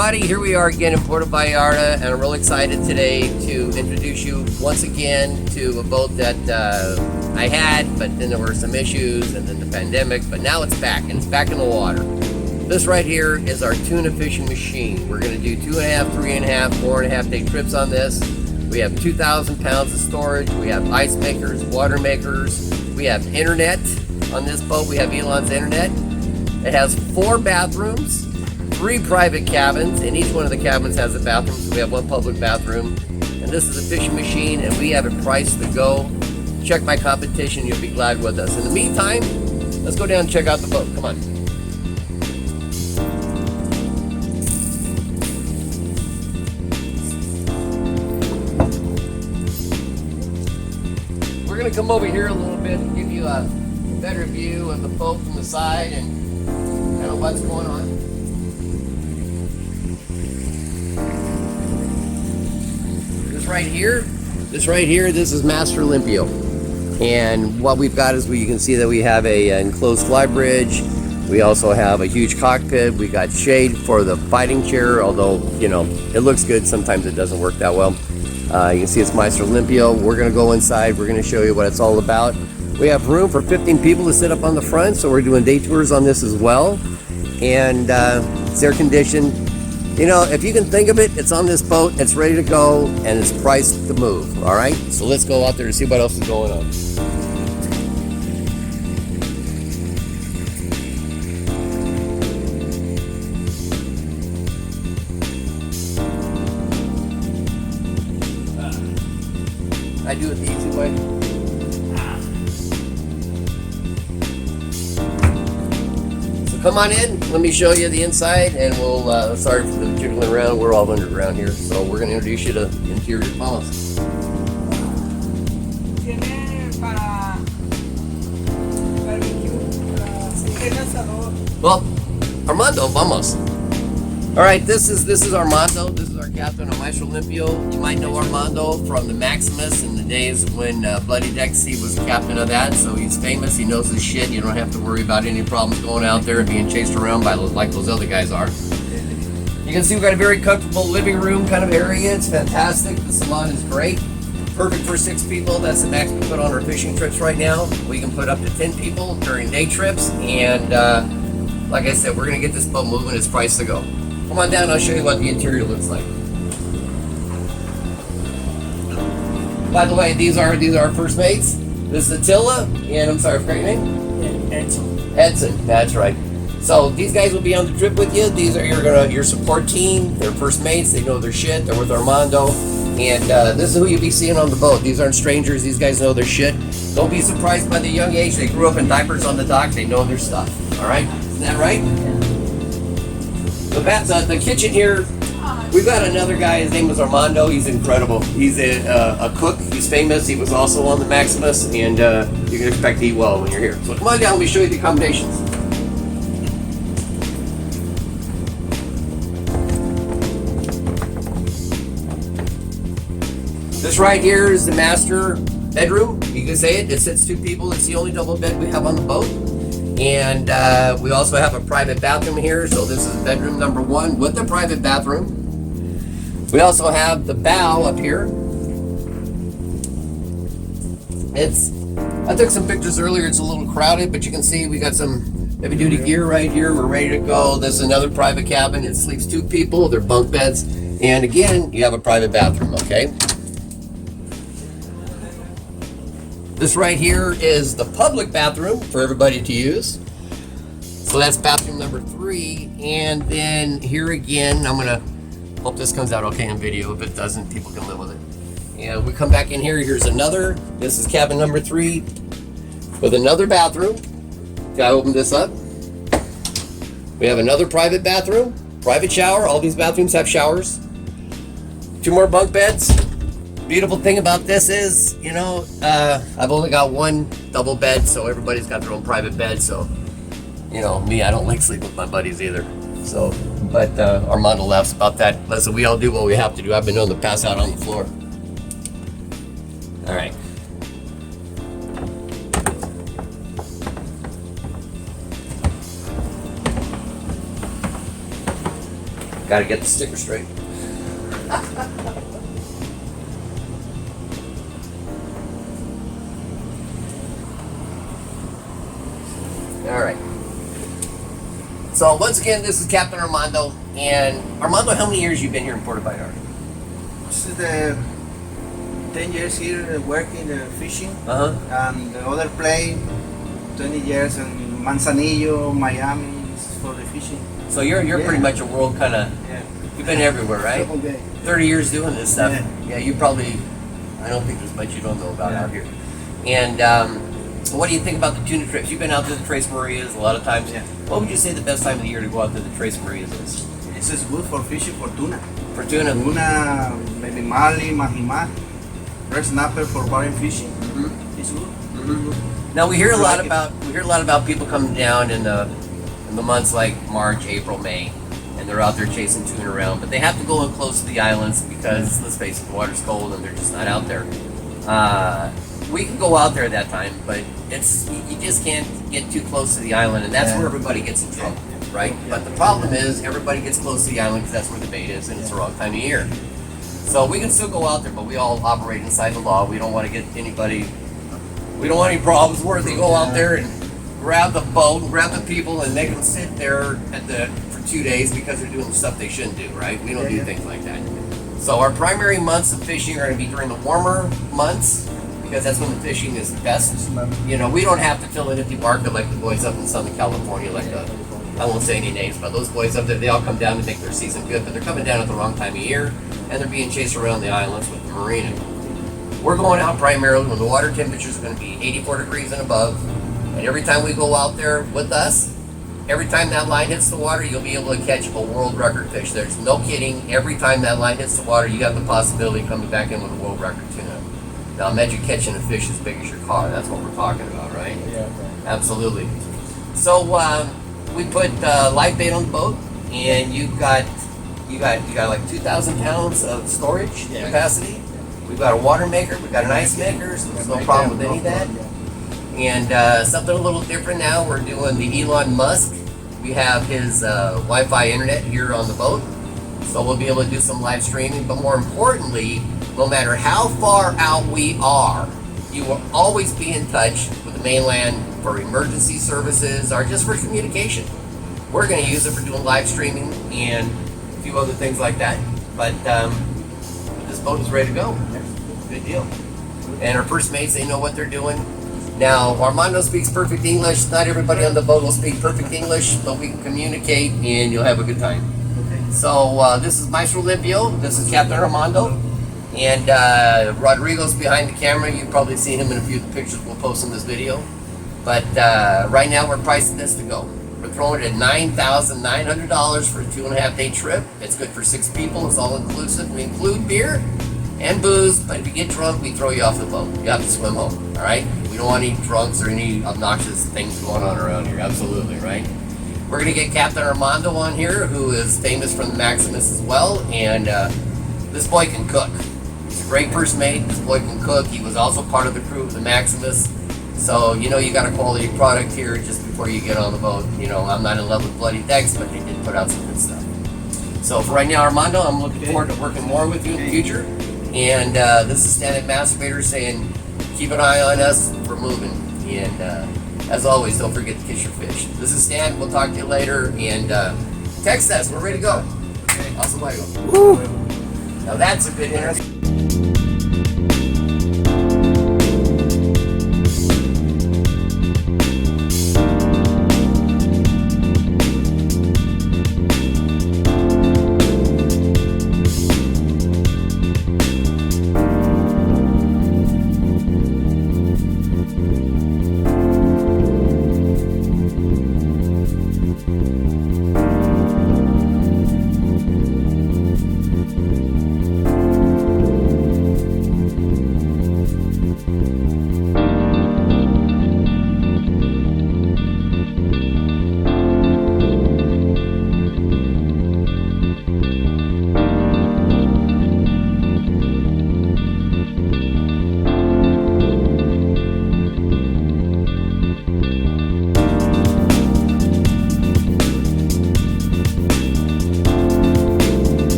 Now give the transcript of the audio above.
everybody, here we are again in Puerto Vallarta, and I'm really excited today to introduce you once again to a boat that I had, but then there were some issues and then the pandemic, but now it's back, and it's back in the water. This right here is our tuna fishing machine. We're going to do 2.5, 3.5, 4.5 day trips on this. We have 2,000 pounds of storage. We have ice makers, water makers. We have internet on this boat. We have Elon's internet. It has 4 bathrooms, 3 private cabins, and each one of the cabins has a bathroom, so we have 1 public bathroom. And this is a fishing machine, and we have it priced to go. Check my competition, you'll be glad with us. In the meantime, let's go down and check out the boat. Come on. We're gonna come over here a little bit and give you a better view of the boat from the side and kind of what's going on. This right here, this is Master Olympio. And what we've got is you can see that we have a enclosed fly bridge. We also have a huge cockpit. We got shade for the fighting chair, although, you know, it looks good. Sometimes it doesn't work that well. You can see it's Master Olympio. We're gonna go inside. We're gonna show you what it's all about. We have room for 15 people to sit up on the front, so we're doing day tours on this as well. And it's air conditioned. You know, if you can think of it, it's on this boat, it's ready to go, and it's priced to move, all right? So let's go out there and see what else is going on. I do it the easy way. Come on in, let me show you the inside, and we'll, sorry for the jiggling around, we're all underground here, so we're going to introduce you to the interior. Vamos. Well, Armando, vamos. Alright, this is Armando, this is our captain of Maestro Olympio. You might know Armando from the Maximus in the days when Bloody Dexy was captain of that, so he's famous, he knows his shit, you don't have to worry about any problems going out there and being chased around by like those other guys are. You can see we've got a very comfortable living room kind of area, it's fantastic, the salon is great. Perfect for 6 people, that's the max we put on our fishing trips right now. We can put up to 10 people during day trips, and like I said, we're going to get this boat moving, it's priced to go. Come on down, I'll show you what the interior looks like. By the way, these are our first mates. This is Attila, and I'm sorry, I forgot your name? Edson. Edson, that's right. So these guys will be on the trip with you. These are your support team. They're first mates, they know their shit, they're with Armando. And this is who you'll be seeing on the boat. These aren't strangers, these guys know their shit. Don't be surprised by the young age. They grew up in diapers on the dock, they know their stuff. Alright, isn't that right? The kitchen here, we've got another guy, his name is Armando, he's incredible. He's a cook, he's famous, he was also on the Maximus, and you can expect to eat well when you're here. So come on down, let me show you the accommodations. This right here is the master bedroom, you can say it sits 2 people, it's the only double bed we have on the boat. And we also have a private bathroom here, so this is bedroom number 1 with the private bathroom. We also have the bow up here. I took some pictures earlier, it's a little crowded, but you can see we got some heavy duty gear right here, we're ready to go. This is another private cabin, it sleeps 2 people, they're bunk beds. And again, you have a private bathroom, okay? This right here is the public bathroom for everybody to use. So that's bathroom number 3. And then here again, I'm gonna hope this comes out okay in video. If it doesn't, people can live with it. And we come back in here, here's another. This is cabin number 3 with another bathroom. Gotta open this up. We have another private bathroom, private shower. All these bathrooms have showers. 2 more bunk beds. Beautiful thing about this is, you know, I've only got 1 double bed, so everybody's got their own private bed. So, you know, me, I don't like sleeping with my buddies either. So, but Armando laughs about that. Listen, we all do what we have to do. I've been known to pass out on the floor. All right. Got to get the sticker straight. All right. So once again, this is Captain Armando. And Armando, how many years you been here in Puerto Vallarta? This is the 10 years here working fishing. And the other place, 20 years in Manzanillo, Miami, is for the fishing. So you're pretty much a world kind of. Yeah. You've been everywhere, right? 30 years doing this stuff. Yeah. You probably. I don't think there's much you don't know about out here. And what do you think about the tuna trips? You've been out to the Tres Marias a lot of times. Yeah. What would you say the best time of the year to go out to the Tres Marias is? This is good for fishing for tuna. For tuna? Tuna, maybe mali, mahi-mahi. Red snapper for barren fishing. It's good. Now we hear a lot Like it. about people coming down in the months like March, April, May, and they're out there chasing tuna around, but they have to go in close to the islands because let's face it, the water's cold and they're just not out there. We can go out there at that time, but you just can't get too close to the island, and that's where everybody gets in trouble, right? But the problem is everybody gets close to the island because that's where the bait is, and it's the wrong time of year. So we can still go out there, but we all operate inside the law. We don't want to get anybody. We don't want any problems where they go out there and grab the boat, and grab the people, and make them sit there for 2 days because they're doing stuff they shouldn't do, right? We don't do things like that. So our primary months of fishing are going to be during the warmer months because that's when the fishing is best. You know, we don't have to fill an empty market like the boys up in Southern California, I won't say any names, but those boys up there, they all come down to make their season good, but they're coming down at the wrong time of year, and they're being chased around the islands with the marina. We're going out primarily when the water temperature is going to be 84 degrees and above, and every time we go out there with us, every time that line hits the water, you'll be able to catch a world record fish. There's no kidding. Every time that line hits the water, you got the possibility of coming back in with a world record tuna. Now imagine catching a fish as big as your car. That's what we're talking about, right? Yeah. Absolutely. So we put live bait on the boat, and you got like 2,000 pounds of storage capacity. We've got a water maker, we've got an ice maker, so there's no problem with any of that. And something a little different now, we're doing the Elon Musk. We have his Wi-Fi internet here on the boat, so we'll be able to do some live streaming. But more importantly, no matter how far out we are, you will always be in touch with the mainland for emergency services or just for communication. We're going to use it for doing live streaming and a few other things like that. But this boat is ready to go. Good deal. And our first mates, they know what they're doing. Now, Armando speaks perfect English. Not everybody on the boat will speak perfect English, but we can communicate and you'll have a good time. So this is Maestro Limpio. This is Captain Armando. And Rodrigo's behind the camera. You've probably seen him in a few of the pictures we'll post in this video. But right now we're pricing this to go. We're throwing it at $9,900 for a 2.5 day trip. It's good for 6 people. It's all inclusive. We include beer and booze, but if you get drunk, we throw you off the boat. You have to swim home, all right? We don't want any drunks or any obnoxious things going on around here. Absolutely, right? We're gonna get Captain Armando on here, who is famous from the Maximus as well, and this boy can cook. He's a great first mate. This boy can cook. He was also part of the crew of the Maximus. So, you know, you got a quality product here just before you get on the boat. You know, I'm not in love with bloody decks, but they did put out some good stuff. So for right now, Armando, I'm looking forward to working more with you in the future. And this is Stand-Up Masturbator saying, keep an eye on us, we're moving. And as always, don't forget to kiss your fish. This is Stan, we'll talk to you later. And text us, we're ready to go. Awesome, Michael. Now that's a good interview.